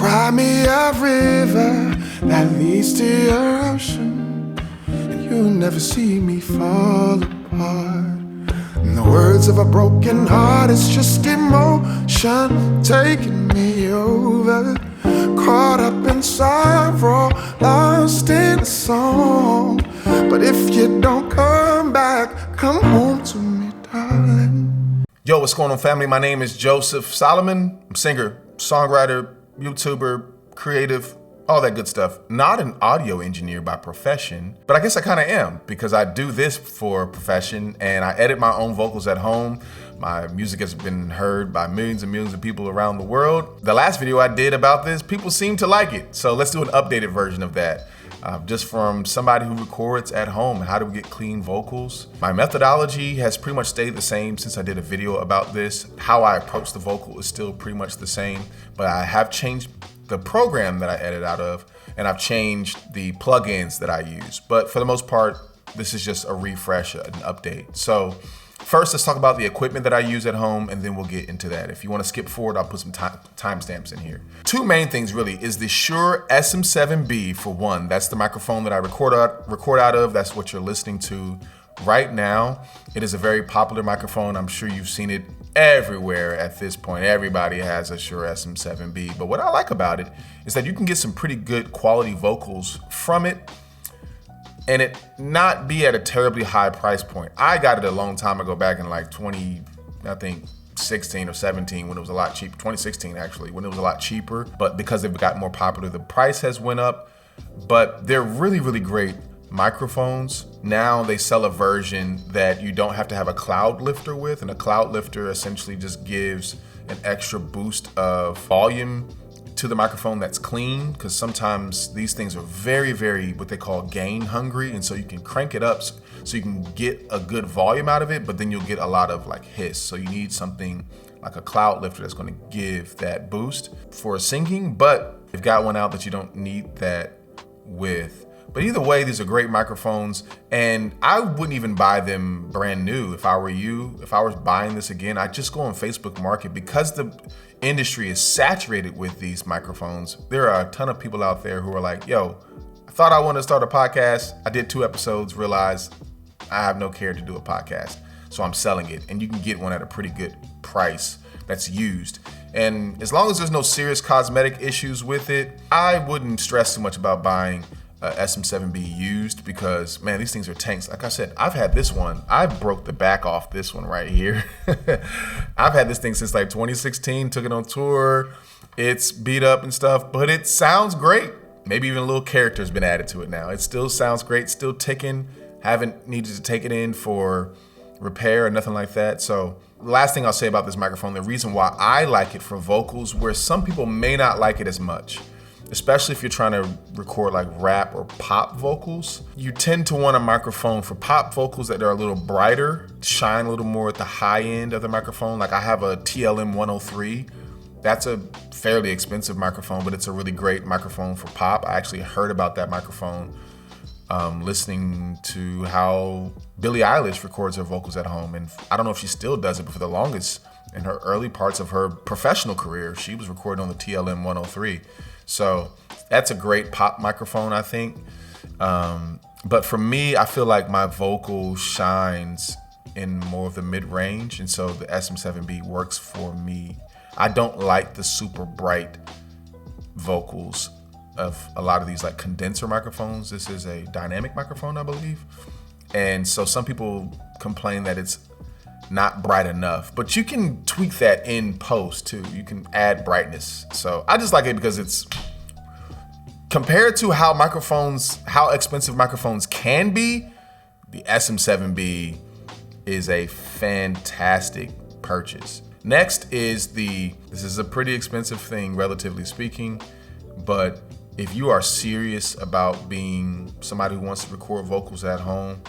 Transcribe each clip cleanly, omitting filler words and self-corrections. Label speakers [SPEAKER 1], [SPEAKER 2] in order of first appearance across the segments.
[SPEAKER 1] Cry me a river that leads to your ocean, and you'll never see me fall apart. In the words of a broken heart, it's just emotion taking me over. Caught up in sorrow, lost in a song. But if you don't come back, come home to me, darling.
[SPEAKER 2] Yo, what's going on, family? My name is Joseph Solomon. I'm singer, songwriter, YouTuber, creative, all that good stuff. Not an audio engineer by profession, but I guess I kind of am, because I do this for profession and I edit my own vocals at home. My music has been heard by millions and millions of people around the world. The last video I did about this, people seem to like it. So let's do an updated version of that. Just from somebody who records at home. How do we get clean vocals? My methodology has pretty much stayed the same since I did a video about this. How I approach the vocal is still pretty much the same, but I have changed the program that I edit out of, and I've changed the plugins that I use. But for the most part, this is just a refresh, an update. So first, let's talk about the equipment that I use at home, and then we'll get into that. If you want to skip forward, I'll put some timestamps in here. Two main things really is the Shure SM7B for one. That's the microphone that I record out of. That's what you're listening to right now. It is a very popular microphone. I'm sure you've seen it everywhere at this point. Everybody has a Shure SM7B. But what I like about it is that you can get some pretty good quality vocals from it, and it not be at a terribly high price point. I got it a long time ago, back in like 2016 or 17, when it was a lot cheaper. 2016 actually, when it was a lot cheaper. But because they've gotten more popular, the price has went up. But they're really, really great microphones. Now they sell a version that you don't have to have a cloud lifter with, and a cloud lifter essentially just gives an extra boost of volume to the microphone that's clean, because sometimes these things are very, very what they call gain hungry, and so you can crank it up so you can get a good volume out of it, but then you'll get a lot of like hiss. So you need something like a cloud lifter that's going to give that boost for singing, but they've got one out that you don't need that with. But either way, these are great microphones, and I wouldn't even buy them brand new. If I were you, if I was buying this again, I'd just go on Facebook Market, because the industry is saturated with these microphones. There are a ton of people out there who are like, yo, I thought I wanted to start a podcast. I did 2 episodes, realized I have no care to do a podcast. So I'm selling it, and you can get one at a pretty good price that's used. And as long as there's no serious cosmetic issues with it, I wouldn't stress too much about buying SM7B used, because man, these things are tanks. Like I said, I've had this one. I broke the back off this one right here. I've had this thing since like 2016, took it on tour. It's beat up and stuff, but it sounds great. Maybe even a little character's been added to it now. It still sounds great, still ticking. Haven't needed to take it in for repair or nothing like that. So the last thing I'll say about this microphone, the reason why I like it for vocals, where some people may not like it as much, especially if you're trying to record like rap or pop vocals, you tend to want a microphone for pop vocals that are a little brighter, shine a little more at the high end of the microphone. Like I have a TLM 103. That's a fairly expensive microphone, but it's a really great microphone for pop. I actually heard about that microphone listening to how Billie Eilish records her vocals at home. And I don't know if she still does it, but for the longest, in her early parts of her professional career, she was recording on the TLM 103. So that's a great pop microphone, I think. But for me, I feel like my vocal shines in more of the mid-range, and so the SM7B works for me. I don't like the super bright vocals of a lot of these like condenser microphones. This is a dynamic microphone, I believe. And so some people complain that it's not bright enough, but you can tweak that in post too. You can add brightness. So I just like it because it's, compared to how expensive microphones can be, the SM7B is a fantastic purchase. Next is this is a pretty expensive thing, relatively speaking, but if you are serious about being somebody who wants to record vocals at home,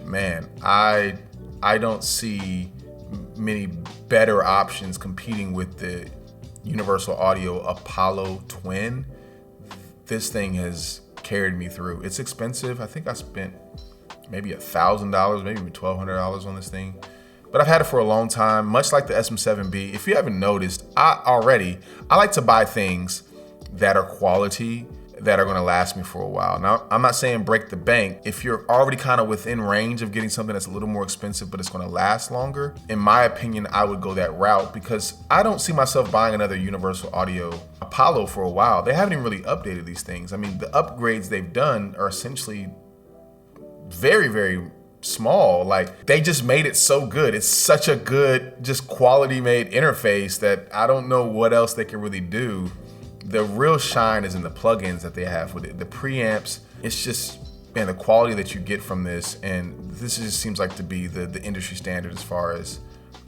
[SPEAKER 2] man, I don't see many better options competing with the Universal Audio Apollo Twin. This thing has carried me through. It's expensive. I think I spent maybe $1,000, maybe $1,200 on this thing. But I've had it for a long time, much like the SM7B. If you haven't noticed, I like to buy things that are quality, that are going to last me for a while. Now, I'm not saying break the bank. If you're already kind of within range of getting something that's a little more expensive, but it's going to last longer, in my opinion, I would go that route, because I don't see myself buying another Universal Audio Apollo for a while. They haven't even really updated these things. I mean, the upgrades they've done are essentially very, very small. Like, they just made it so good. It's such a good, just quality made interface that I don't know what else they can really do. The real shine is in the plugins that they have with it. The preamps, it's just, man, the quality that you get from this, and this just seems like to be the industry standard as far as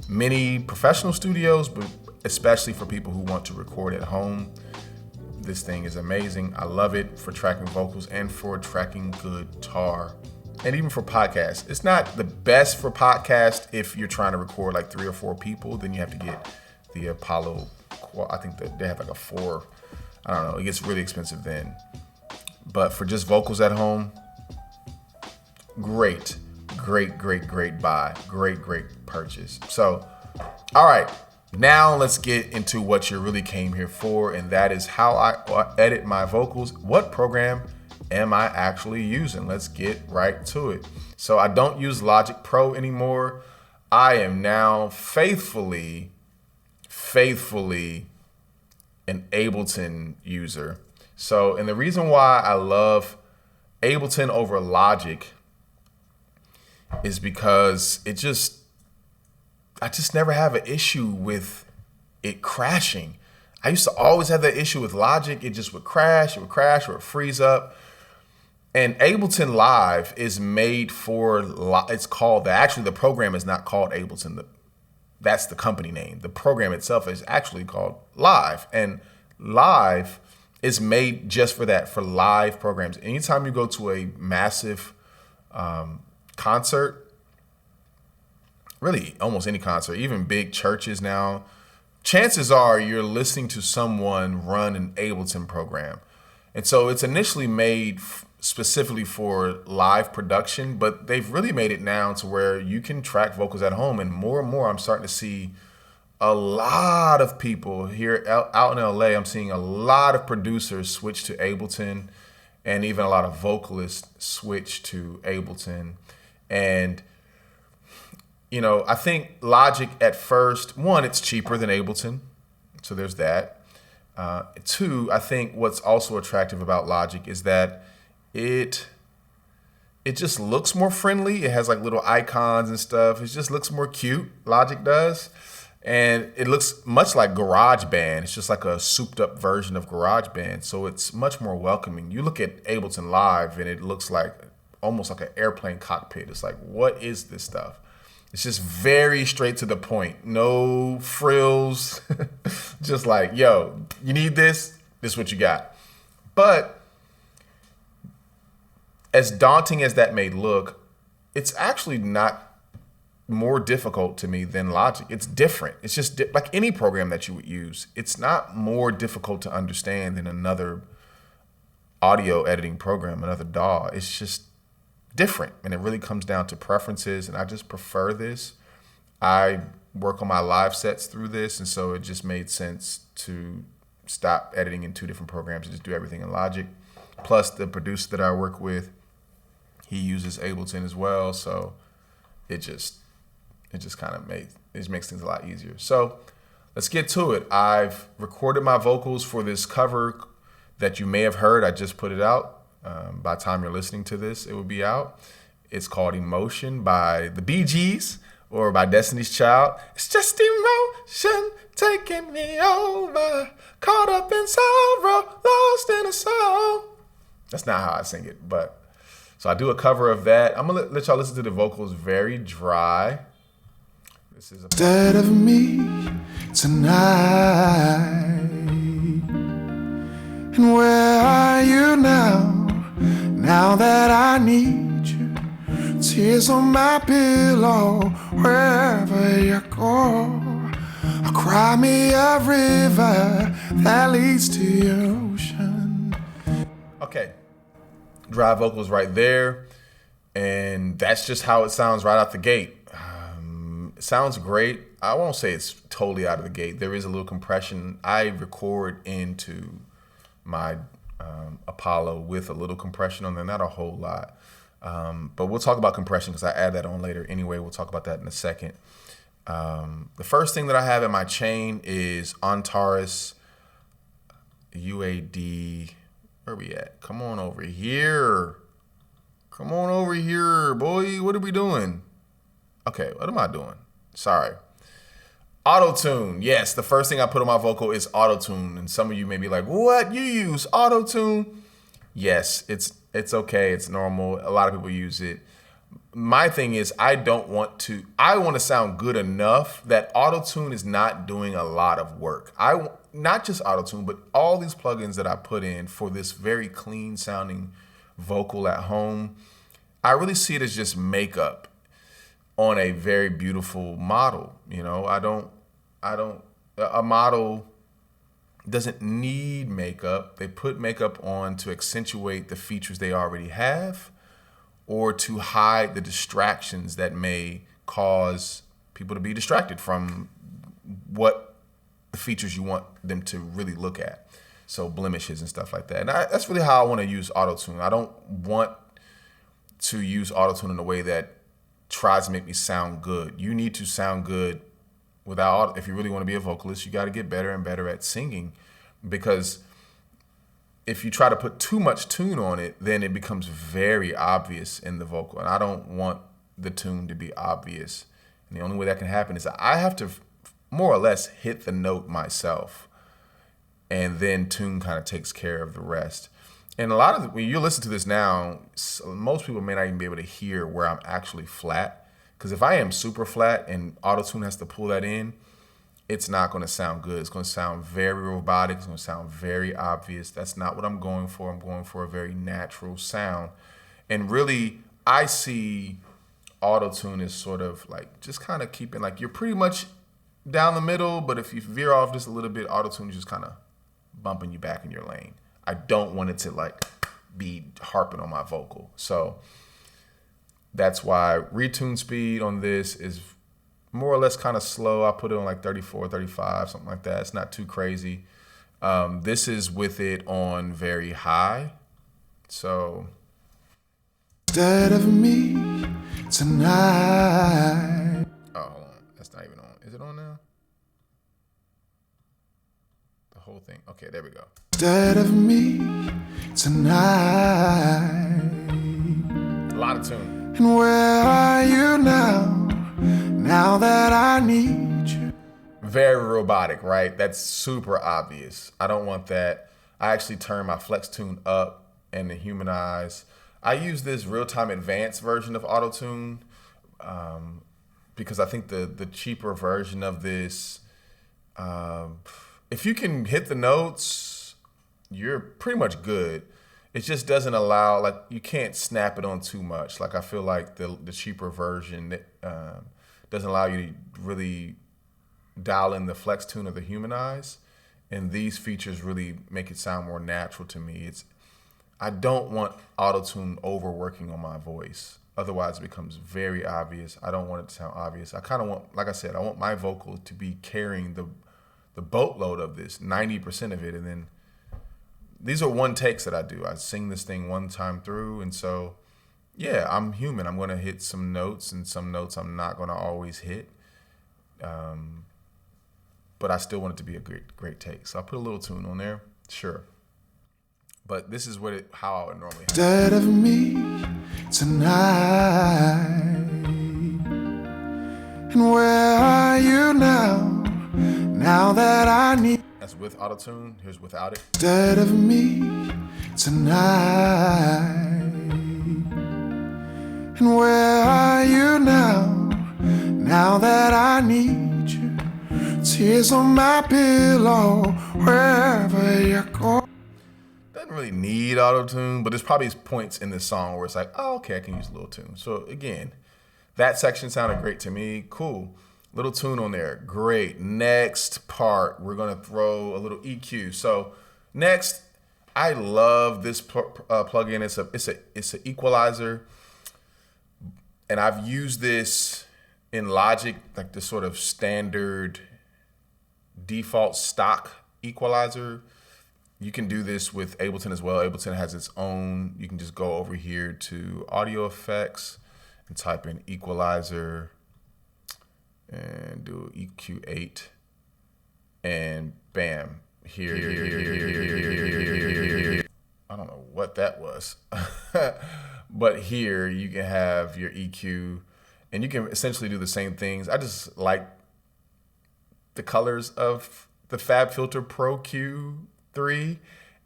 [SPEAKER 2] many professional studios, but especially for people who want to record at home. This thing is amazing. I love it for tracking vocals and for tracking guitar, and even for podcasts. It's not the best for podcast if you're trying to record like 3 or 4 people. Then you have to get the Apollo. I think that they have like a 4. I don't know. It gets really expensive then. But for just vocals at home, great buy. Great purchase. So, all right. Now let's get into what you really came here for, and that is how I edit my vocals. What program am I actually using? Let's get right to it. So I don't use Logic Pro anymore. I am now faithfully an Ableton user. So, and the reason why I love Ableton over Logic is because I just never have an issue with it crashing. I used to always have that issue with Logic. It just would crash, or it freeze up. And Ableton Live is made for, it's called, actually the program is not called Ableton. That's the company name. The program itself is actually called Live. And Live is made just for that, for live programs. Anytime you go to a massive concert, really almost any concert, even big churches now, chances are you're listening to someone run an Ableton program. And so it's initially made specifically for live production, but they've really made it now to where you can track vocals at home. And more I'm starting to see a lot of people here out in LA. I'm seeing a lot of producers switch to Ableton, and even a lot of vocalists switch to Ableton. And you know, I think Logic at first, one, it's cheaper than Ableton, so there's that. 2, I think what's also attractive about Logic is that it just looks more friendly. It has like little icons and stuff. It just looks more cute, Logic does. And it looks much like GarageBand. It's just like a souped up version of GarageBand. So it's much more welcoming. You look at Ableton Live and it looks like almost like an airplane cockpit. It's like, what is this stuff? It's just very straight to the point. No frills. Just like, yo, you need this? This is what you got. But as daunting as that may look, it's actually not more difficult to me than Logic. It's different. It's just like any program that you would use. It's not more difficult to understand than another audio editing program, another DAW. It's just different, and it really comes down to preferences, and I just prefer this. I work on my live sets through this, and so it just made sense to stop editing in 2 different programs and just do everything in Logic. Plus, the producer that I work with, he uses Ableton as well, so it just kind of makes things a lot easier. So let's get to it. I've recorded my vocals for this cover that you may have heard. I just put it out. By the time you're listening to this, it will be out. It's called Emotion by the Bee Gees, or by Destiny's Child. It's just emotion taking me over, caught up in sorrow, lost in a soul. That's not how I sing it, but so I do a cover of that. I'm gonna let y'all listen to the vocals, very dry. This is
[SPEAKER 1] Instead of me tonight, and where are you now? Now that I need you, tears on my pillow, wherever you go, I'll cry me a river that leads to the ocean.
[SPEAKER 2] Okay, dry vocals right there, and that's just how it sounds right out the gate. It sounds great. I won't say it's totally out of the gate. There is a little compression. I record into my Apollo with a little compression on there, not a whole lot. But we'll talk about compression because I add that on later anyway. We'll talk about that in a second. The first thing that I have in my chain is Antares UAD. Where we at? Come on over here. Come on over here, boy. What are we doing? Okay, what am I doing? Sorry. Auto-tune. Yes, the first thing I put on my vocal is auto-tune. And some of you may be like, what? You use auto-tune? Yes, it's okay. It's normal. A lot of people use it. My thing is I want to sound good enough that auto-tune is not doing a lot of work. Not just auto-tune, but all these plugins that I put in for this very clean sounding vocal at home, I really see it as just makeup on a very beautiful model. You know, a model doesn't need makeup. They put makeup on to accentuate the features they already have or to hide the distractions that may cause people to be distracted from what the features you want them to really look at. So blemishes and stuff like that. And that's really how I want to use auto-tune. I don't want to use auto-tune in a way that tries to make me sound good. You need to sound good if you really want to be a vocalist. You got to get better and better at singing, because if you try to put too much tune on it, then it becomes very obvious in the vocal. And I don't want the tune to be obvious. And the only way that can happen is that I have to more or less hit the note myself, and then tune kind of takes care of the rest. And when you listen to this now, most people may not even be able to hear where I'm actually flat. Because if I am super flat and auto-tune has to pull that in, it's not going to sound good. It's going to sound very robotic. It's going to sound very obvious. That's not what I'm going for. I'm going for a very natural sound. And really, I see auto-tune as sort of like just kind of keeping, like, you're pretty much down the middle, but if you veer off just a little bit, auto-tune is just kind of bumping you back in your lane. I don't want it to like be harping on my vocal. So that's why retune speed on this is more or less kind of slow. I put it on like 34, 35, something like that. It's not too crazy. This is with it on very high. So.
[SPEAKER 1] Instead of me tonight.
[SPEAKER 2] Oh, hold on. That's not even on. Is it on now? The whole thing. Okay, there we go.
[SPEAKER 1] Instead of me tonight.
[SPEAKER 2] A lot of tune.
[SPEAKER 1] And where are you now? Now that I need you.
[SPEAKER 2] Very robotic, right? That's super obvious. I don't want that. I actually turn my flex tune up and the humanize. I use this real-time advanced version of auto-tune because I think the cheaper version of this, if you can hit the notes, you're pretty much good. It just doesn't allow, like, you can't snap it on too much. Like, I feel like the cheaper version doesn't allow you to really dial in the flex tune or the humanize. And these features really make it sound more natural to me. I don't want auto-tune overworking on my voice. Otherwise, it becomes very obvious. I don't want it to sound obvious. I kind of want, like I said, I want my vocal to be carrying the boatload of this, 90% of it. And then these are one takes that I do. I sing this thing one time through. And so, yeah, I'm human. I'm going to hit some notes, and some notes I'm not going to always hit. But I still want it to be a great take. So I put a little tune on there. Sure. But this is how I would normally have it.
[SPEAKER 1] Instead of me tonight. And where are you now? Now that I need.
[SPEAKER 2] That's with auto-tune. Here's without it.
[SPEAKER 1] Instead of me tonight. And where are you now? Now that I need you. Tears on my pillow. Wherever you go.
[SPEAKER 2] Doesn't really need auto-tune, but there's probably points in this song where it's like, oh, okay, I can use a little tune. So again, that section sounded great to me. Cool. Little tune on there. Great. Next part, we're going to throw a little EQ. So next, I love this plugin. It's an equalizer. And I've used this in Logic, like the sort of standard default stock equalizer. You can do this with Ableton as well. Ableton has its own. You can just go over here to audio effects and type in equalizer and do EQ8 and bam, here. I don't know what that was, but here you can have your EQ and you can essentially do the same things. I just like the colors of the FabFilter Pro Q3,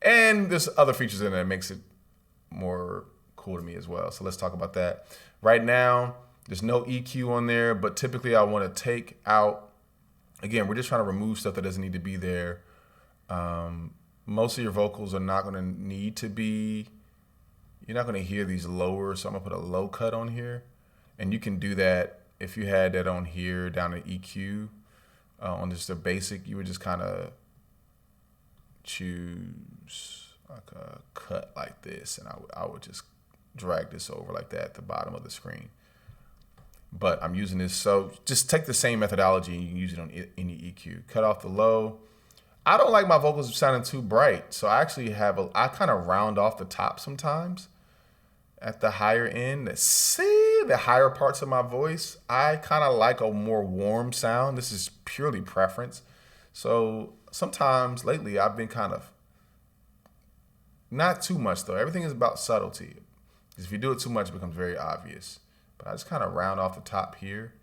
[SPEAKER 2] and there's other features in it that makes it more cool to me as well. So let's talk about that. Right now, there's no EQ on there, but typically I want to take out, again, we're just trying to remove stuff that doesn't need to be there. Most of your vocals are not going to need to be, you're not going to hear these lower, so I'm going to put a low cut on here. And you can do that if you had that on here down at EQ. On just a basic, you would just kind of choose like a cut like this, and I would just drag this over like that at the bottom of the screen. But I'm using this, so just take the same methodology and you can use it on any EQ. Cut off the low. I don't like my vocals sounding too bright, so I actually I kind of round off the top sometimes at the higher end. The higher parts of my voice, I kind of like a more warm sound. This is purely preference. So sometimes lately I've been kind of, not too much though. Everything is about subtlety. Because if you do it too much, it becomes very obvious. But I just kind of round off the top here.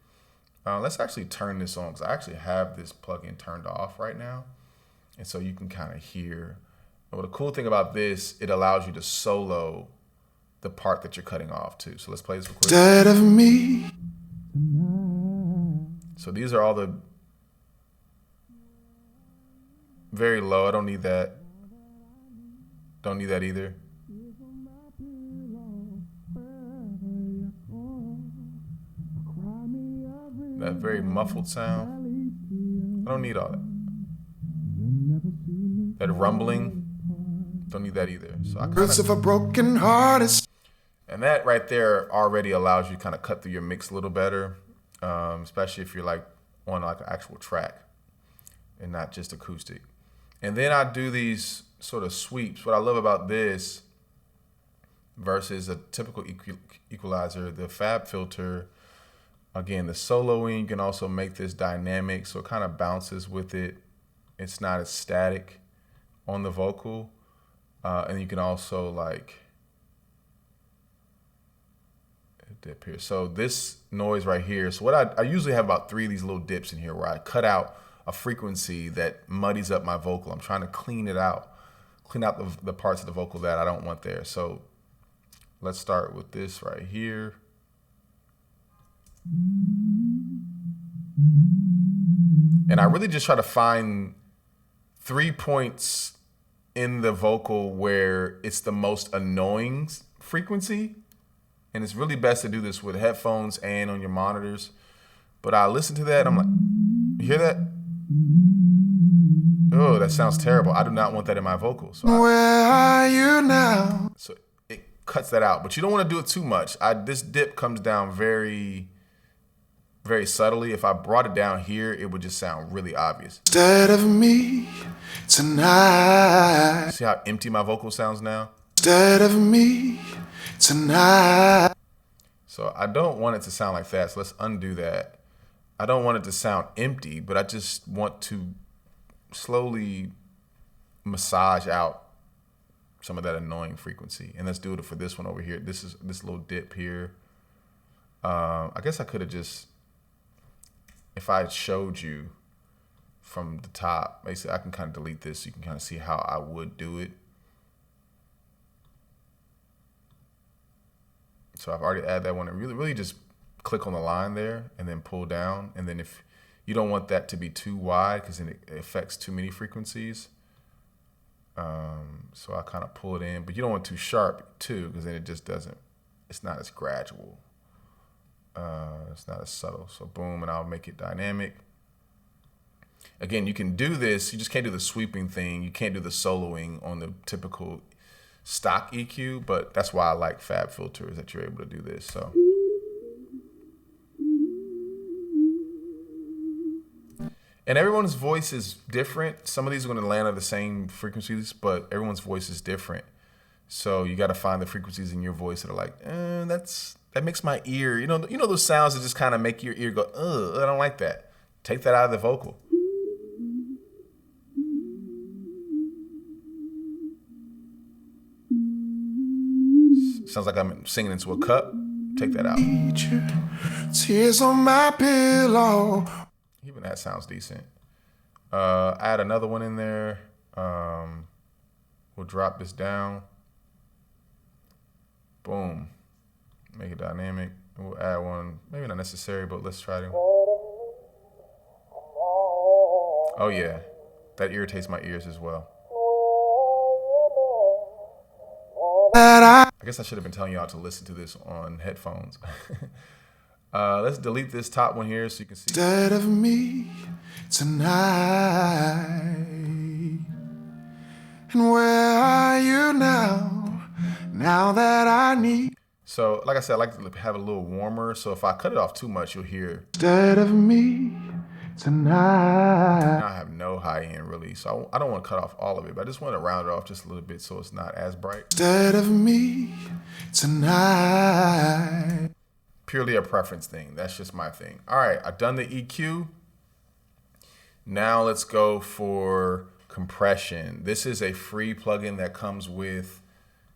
[SPEAKER 2] Let's actually turn this on because I actually have this plugin turned off right now. And so you can kind of hear. Well, the cool thing about this, it allows you to solo the part that you're cutting off too. So let's play this real quick.
[SPEAKER 1] Instead of me.
[SPEAKER 2] So these are all the very low. I don't need that. Don't need that either. That very muffled sound. I don't need all that. That rumbling. Don't need that either. So I
[SPEAKER 1] Words of a broken heart is.
[SPEAKER 2] And that right there already allows you to kind of cut through your mix a little better, especially if you're like on like an actual track and not just acoustic. And then I do these sort of sweeps. What I love about this versus a typical equalizer, the FabFilter, again, the soloing, you can also make this dynamic so it kind of bounces with it. It's not as static on the vocal. And you can also like dip here. So this noise right here. So what I usually have about 3 of these little dips in here where I cut out a frequency that muddies up my vocal. I'm trying to clean it out, clean out the parts of the vocal that I don't want there. So let's start with this right here. And I really just try to find 3 points in the vocal where it's the most annoying frequency. And it's really best to do this with headphones and on your monitors. But I listen to that, I'm like, you hear that? Oh, that sounds terrible. I do not want that in my vocal. So
[SPEAKER 1] Where are you now?
[SPEAKER 2] So it cuts that out, but you don't want to do it too much. This dip comes down very, very subtly. If I brought it down here, it would just sound really obvious.
[SPEAKER 1] Instead of me tonight.
[SPEAKER 2] See how empty my vocal sounds now?
[SPEAKER 1] Instead of me tonight.
[SPEAKER 2] So I don't want it to sound like that. So let's undo that. I don't want it to sound empty, but I just want to slowly massage out some of that annoying frequency. And let's do it for this one over here. This is this little dip here. I guess I could have just, if I showed you from the top, basically I can kind of delete this so you can kind of see how I would do it. So I've already added that one, and really just click on the line there and then pull down. And then if you don't want that to be too wide because then it affects too many frequencies. So I kind of pull it in, but you don't want too sharp too because then it just doesn't, it's not as gradual. It's not as subtle. So boom, and I'll make it dynamic. Again, you can do this. You just can't do the sweeping thing. You can't do the soloing on the typical stock EQ, but that's why I like FabFilter, is that you're able to do this. So And everyone's voice is different. Some of these are going to land at the same frequencies, but everyone's voice is different. So you got to find the frequencies in your voice that are like, that makes my ear, you know those sounds that just kind of make your ear go, I don't like that. Take that out of the vocal. Sounds like I'm singing into a cup. Take that out.
[SPEAKER 1] Tears on my pillow.
[SPEAKER 2] Even that sounds decent. Add another one in there. We'll drop this down. Boom. Make it dynamic. We'll add one. Maybe not necessary, but let's try to. Oh yeah, that irritates my ears as well. I guess I should have been telling y'all to listen to this on headphones. Let's delete this top one here so you can see.
[SPEAKER 1] Instead of me tonight. And where are you now? Now that I need.
[SPEAKER 2] So, like I said, I like to have it a little warmer. So if I cut it off too much, you'll hear.
[SPEAKER 1] Instead of me tonight.
[SPEAKER 2] I have no high end really, so I don't want to cut off all of it, but I just want to round it off just a little bit so it's not as bright.
[SPEAKER 1] Instead of me tonight.
[SPEAKER 2] Purely a preference thing. That's just my thing. All right, I've done the EQ. Now let's go for compression. This is a free plugin that comes with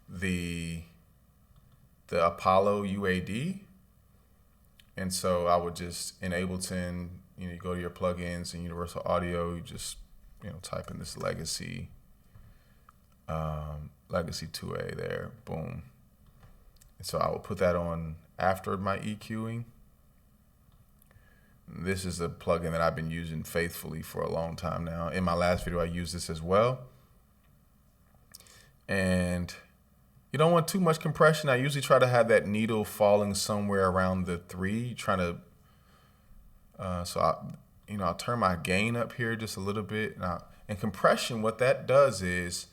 [SPEAKER 2] the Apollo UAD. And so I would just in Ableton, you go to your plugins and Universal Audio, you just, type in this Legacy 2A there, boom. And so I will put that on after my EQing. This is a plugin that I've been using faithfully for a long time now. In my last video, I used this as well. And you don't want too much compression. I usually try to have that needle falling somewhere around the 3, trying to, I'll turn my gain up here just a little bit. And compression, what that does is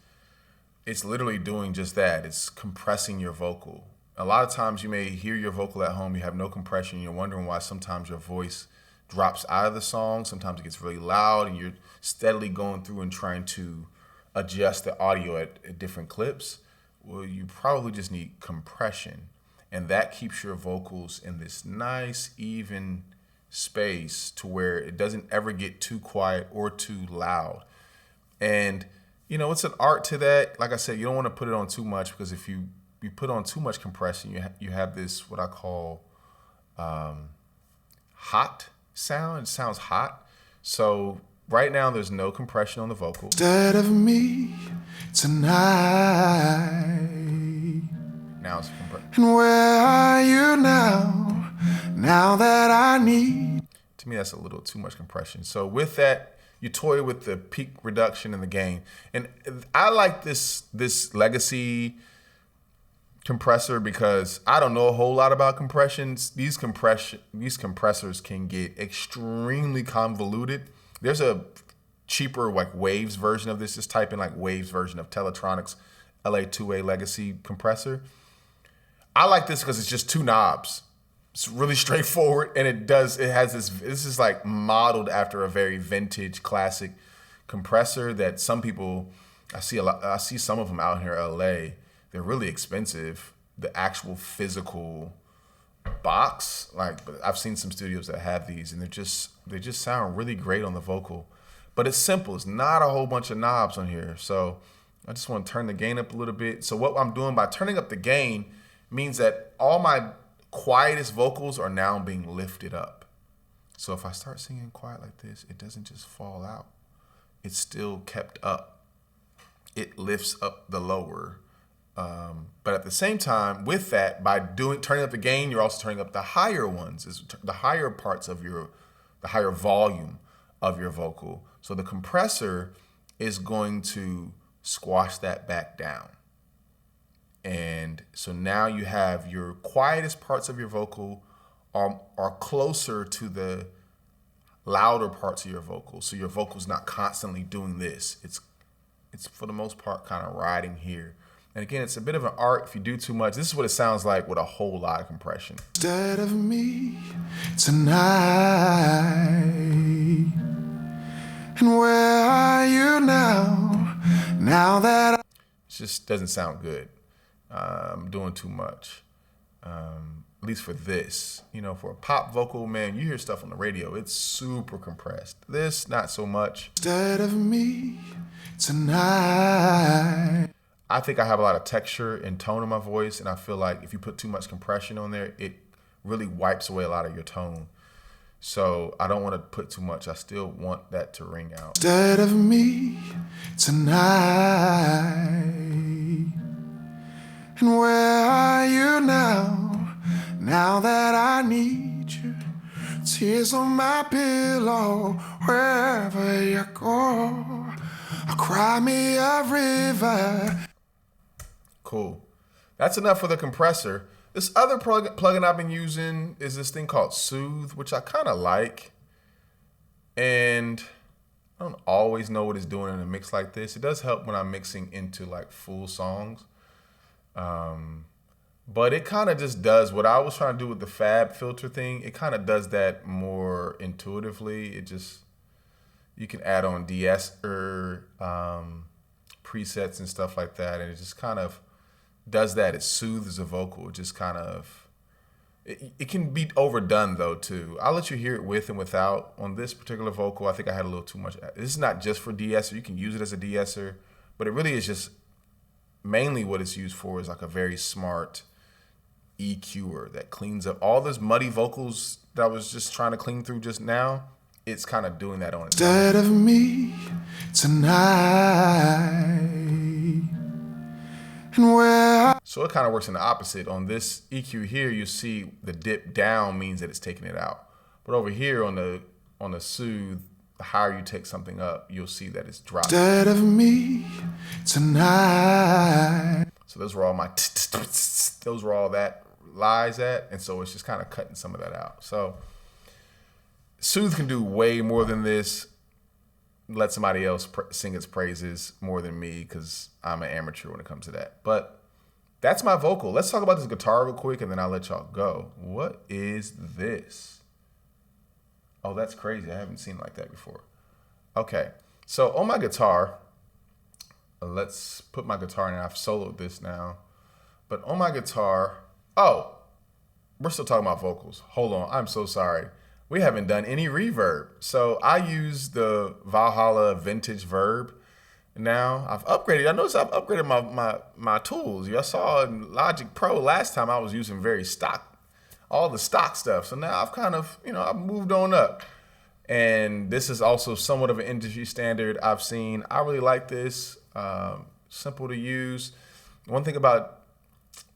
[SPEAKER 2] it's literally doing just that. It's compressing your vocal. A lot of times you may hear your vocal at home, you have no compression, you're wondering why sometimes your voice drops out of the song, sometimes it gets really loud, and you're steadily going through and trying to adjust the audio at different clips. Well, you probably just need compression, and that keeps your vocals in this nice, even space to where it doesn't ever get too quiet or too loud. And, it's an art to that. Like I said, you don't want to put it on too much, because if you put on too much compression, you have this, what I call hot sound. It sounds hot. So right now there's no compression on the vocal.
[SPEAKER 1] Instead of me tonight.
[SPEAKER 2] Now it's compression.
[SPEAKER 1] And where are you now? Now that I need.
[SPEAKER 2] To me, that's a little too much compression. So with that, you toy with the peak reduction and the gain. And I like this Legacy compressor because I don't know a whole lot about compressions. These compressors can get extremely convoluted. There's a cheaper Waves version of this. Just type in Waves version of Teletronics LA2A Legacy compressor. I like this because it's just 2 knobs. It's really straightforward, and it has this is modeled after a very vintage classic compressor that some people, I see some of them out here in LA. They're really expensive. The actual physical box, but I've seen some studios that have these, and they just sound really great on the vocal. But it's simple. It's not a whole bunch of knobs on here. So I just want to turn the gain up a little bit. So what I'm doing by turning up the gain means that all my quietest vocals are now being lifted up. So if I start singing quiet like this, it doesn't just fall out. It's still kept up. It lifts up the lower. But at the same time, with that, by turning up the gain, you're also turning up the higher ones, the higher parts of the higher volume of your vocal. So the compressor is going to squash that back down. And so now you have your quietest parts of your vocal are closer to the louder parts of your vocal. So your vocal's not constantly doing this. It's for the most part kind of riding here. And again, it's a bit of an art. If you do too much, this is what it sounds like with a whole lot of compression.
[SPEAKER 1] Instead of me tonight. And where are you now? Now that
[SPEAKER 2] It just doesn't sound good. I'm doing too much. At least for this, for a pop vocal, man, you hear stuff on the radio, it's super compressed. This, not so much.
[SPEAKER 1] instead of me tonight.
[SPEAKER 2] I think I have a lot of texture and tone in my voice, and I feel like if you put too much compression on there, it really wipes away a lot of your tone. So I don't want to put too much. I still want that to ring out.
[SPEAKER 1] Instead of me tonight. And where are you now? Now that I need you. Tears on my pillow. Wherever you go, I'll cry me a river.
[SPEAKER 2] Cool. That's enough for the compressor. This other plugin I've been using is this thing called Soothe, which I kind of like. And I don't always know what it's doing in a mix like this. It does help when I'm mixing into like full songs. But it kind of just does what I was trying to do with the Fab filter thing. It kind of does that more intuitively. You can add on de-esser presets and stuff like that. And it just kind of does that. It soothes a vocal. It just kind of, it can be overdone though too. I'll let you hear it with and without. On this particular vocal, I think I had a little too much. This is not just for de-esser. You can use it as a de-esser, but it really is just mainly what it's used for is like a very smart EQer that cleans up all those muddy vocals that I was just trying to clean through just now. It's kind of doing that on its own.
[SPEAKER 1] Instead of me tonight. And where
[SPEAKER 2] So it kind of works in the opposite. On this EQ here, you see the dip down means that it's taking it out. But over here on the soothe, the higher you take something up, you'll see that it's dropping.
[SPEAKER 1] instead of me tonight.
[SPEAKER 2] So those were all my those were all that lies at, and so it's just kind of cutting some of that out. So Soothe can do way more than this. Let somebody else sing its praises more than me because I'm an amateur when it comes to that. But that's my vocal. Let's talk about this guitar real quick and then I'll let y'all go. What is this? Oh, that's crazy. I haven't seen it like that before. Okay, so on my guitar, let's put my guitar in. I've soloed this now. But on my guitar, oh, we're still talking about vocals. Hold on, I'm so sorry. We haven't done any reverb. So I use the Valhalla Vintage Verb. Now I've upgraded. I noticed I've upgraded my tools. Y'all saw in Logic Pro last time I was using very stock, all the stock stuff. So now I've kind of, I've moved on up. And this is also somewhat of an industry standard I've seen. I really like this. Simple to use. One thing about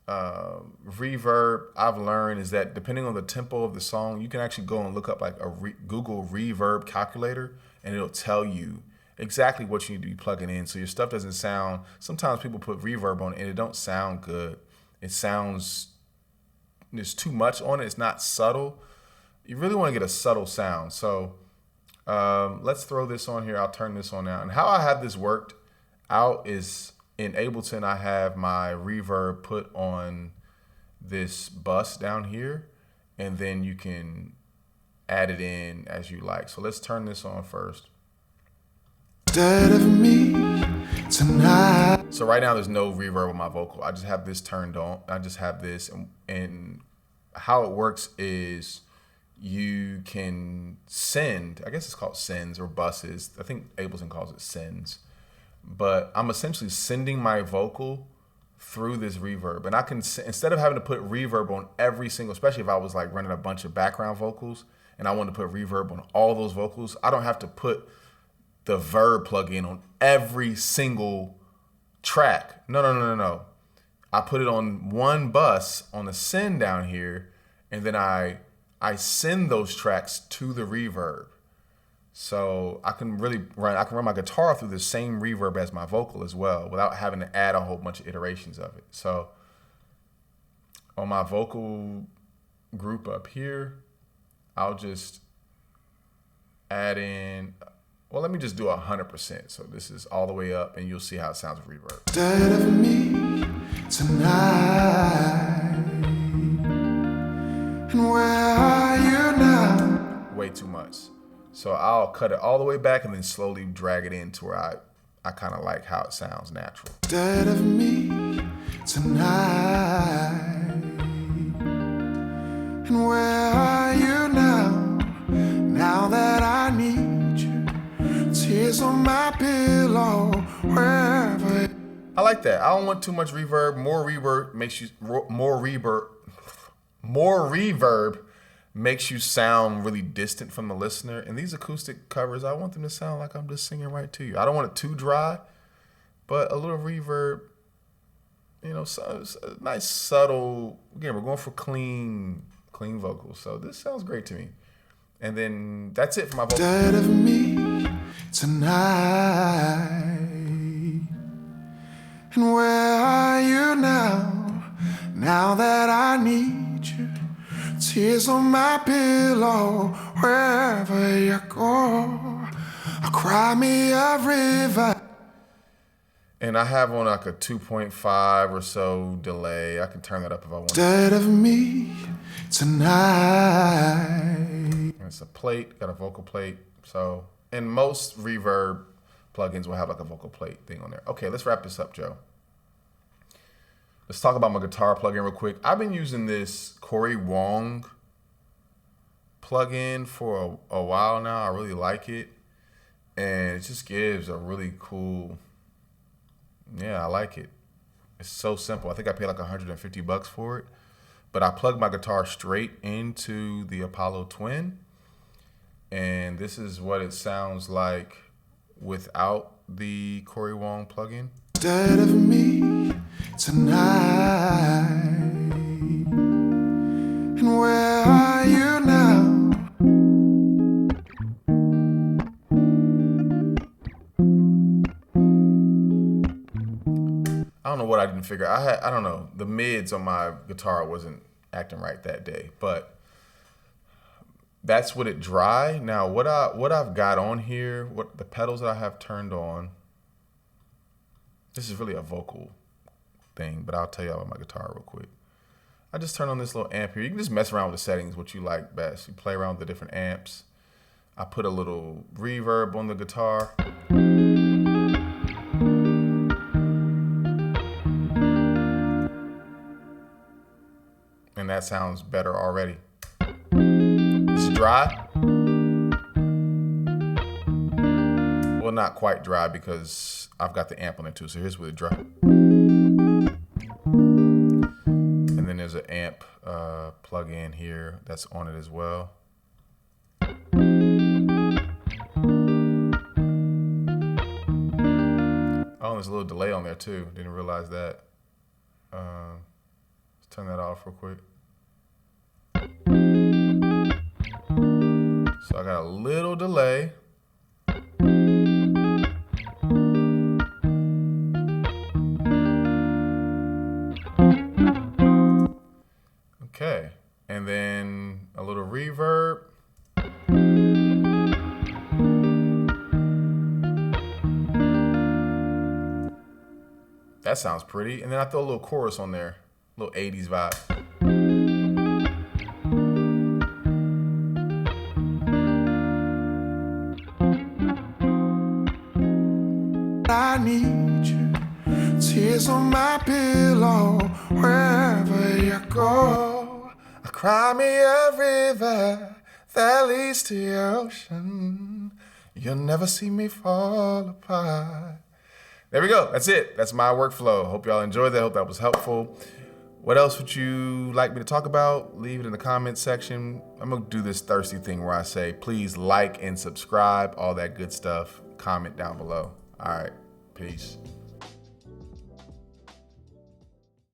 [SPEAKER 2] reverb I've learned is that depending on the tempo of the song, you can actually go and look up like a Google reverb calculator, and it'll tell you exactly what you need to be plugging in so your stuff doesn't sound. Sometimes people put reverb on it and it don't sound good. It sounds, there's too much on it. It's not subtle. You really want to get a subtle sound. So let's throw this on here. I'll turn this on now. And how I have this worked out is in Ableton, I have my reverb put on this bus down here, and then you can add it in as you like. So let's turn this on first.
[SPEAKER 1] Instead of me tonight.
[SPEAKER 2] So right now there's no reverb on my vocal. I just have this turned on. I just have this, and how it works is you can send, I guess it's called sends or buses. I think Ableton calls it sends. But I'm essentially sending my vocal through this reverb. And I can, instead of having to put reverb on every single, especially if I was like running a bunch of background vocals and I wanted to put reverb on all those vocals, I don't have to put the verb plugin on every single track. No. I put it on one bus on the send down here, and then I send those tracks to the reverb. So I can run my guitar through the same reverb as my vocal as well without having to add a whole bunch of iterations of it. So on my vocal group up here, I'll just add in, well, let me just do 100%. So this is all the way up and you'll see how it sounds with reverb.
[SPEAKER 1] Instead of me tonight. And where are you now?
[SPEAKER 2] Way too much. So I'll cut it all the way back and then slowly drag it in to where I kind of like how it sounds natural.
[SPEAKER 1] Instead of me tonight. And where are you now? Now that I need you. Tears on my pillow, wherever.
[SPEAKER 2] I like that. I don't want too much reverb. More reverb makes you sound really distant from the listener. And these acoustic covers, I want them to sound like I'm just singing right to you. I don't want it too dry, but a little reverb, so a nice subtle. Again, we're going for clean vocals. So this sounds great to me. And then that's it for my vocals.
[SPEAKER 1] Instead of me tonight. And where are you now? Now that I need you. Tears on my pillow, wherever you go. I'll cry me a river.
[SPEAKER 2] And I have on like a 2.5 or so delay. I can turn that up if I want.
[SPEAKER 1] Instead of me tonight.
[SPEAKER 2] And it's a plate, got a vocal plate. So, and most reverb plugins will have like a vocal plate thing on there. Okay, let's wrap this up, Joe. Let's talk about my guitar plugin real quick. I've been using this Corey Wong plugin for a while now. I really like it. And it just gives a really cool, I like it. It's so simple. I think I paid like $150 for it. But I plug my guitar straight into the Apollo Twin. And this is what it sounds like without the Corey Wong plugin.
[SPEAKER 1] Instead of me tonight. And where are you now?
[SPEAKER 2] I don't know what I didn't figure. I don't know. The mids on my guitar wasn't acting right that day, but that's with it dry. Now what I've got on here, what the pedals that I have turned on. This is really a vocal thing, but I'll tell you about my guitar real quick. I just turned on this little amp here. You can just mess around with the settings, what you like best. You play around with the different amps. I put a little reverb on the guitar. And that sounds better already. It's dry. Well, not quite dry because I've got the amp on it too. So here's where it's dry. And then there's an amp plug-in here that's on it as well. Oh, there's a little delay on there too. Didn't realize that. Let's turn that off real quick. So I got a little delay. Okay, and then a little reverb. That sounds pretty. And then I throw a little chorus on there, a little 80s vibe.
[SPEAKER 1] I need you. Tears on my pillow, wherever you go. I cry me a river that leads to the ocean. You'll never see me fall apart.
[SPEAKER 2] There we go. That's it. That's my workflow. Hope y'all enjoyed that. Hope that was helpful. What else would you like me to talk about? Leave it in the comments section. I'm going to do this thirsty thing where I say, please like and subscribe, all that good stuff. Comment down below. All right. Peace.